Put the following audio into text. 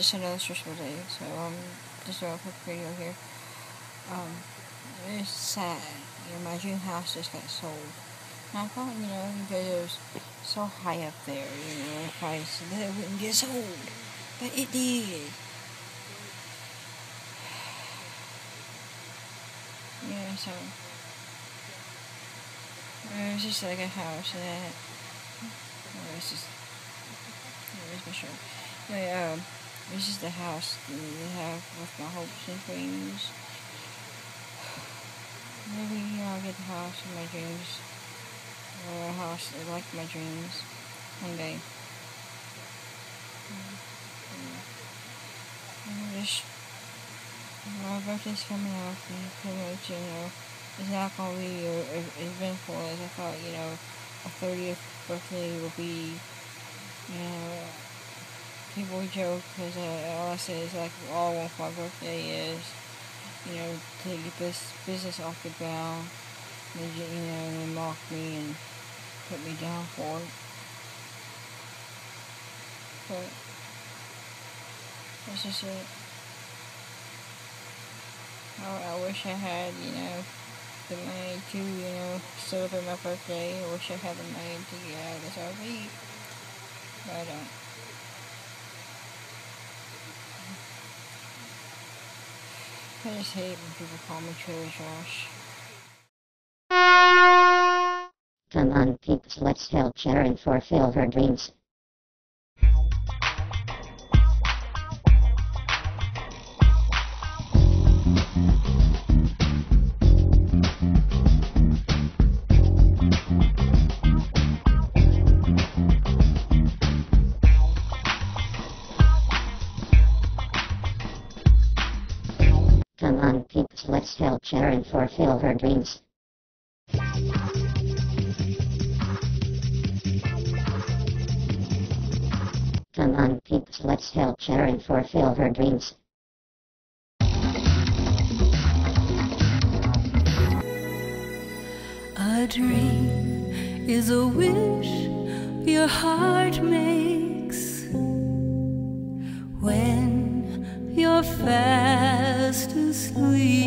just another stressful day. So just a quick video here. It's sad. My dream house just got sold. And I thought, because it was so high up there, the price, that it wouldn't get sold. But it did. So it's just like a house that it's just where's my shirt? It's just a house that I have with my hopes and dreams. Maybe I'll get the house of my dreams, or a house like my dreams one day. My birthday's coming up, and pretty much, it's not going to be as eventful as I thought, a 30th birthday will be, people joke, because all I say is, all I want for my birthday is, to get this business off the ground, and, they mock me and put me down for it. But that's just it. I wish I had, the money to, celebrate my birthday. I wish I had the money to get out of this RV. But I don't. I just hate when people call me trailer trash. Come on, peeps, let's help Sharon fulfill her dreams. Come on, peeps, let's help Sharon fulfill her dreams. Come on, peeps, let's help Sharon fulfill her dreams. A dream is a wish your heart makes when you're fast asleep.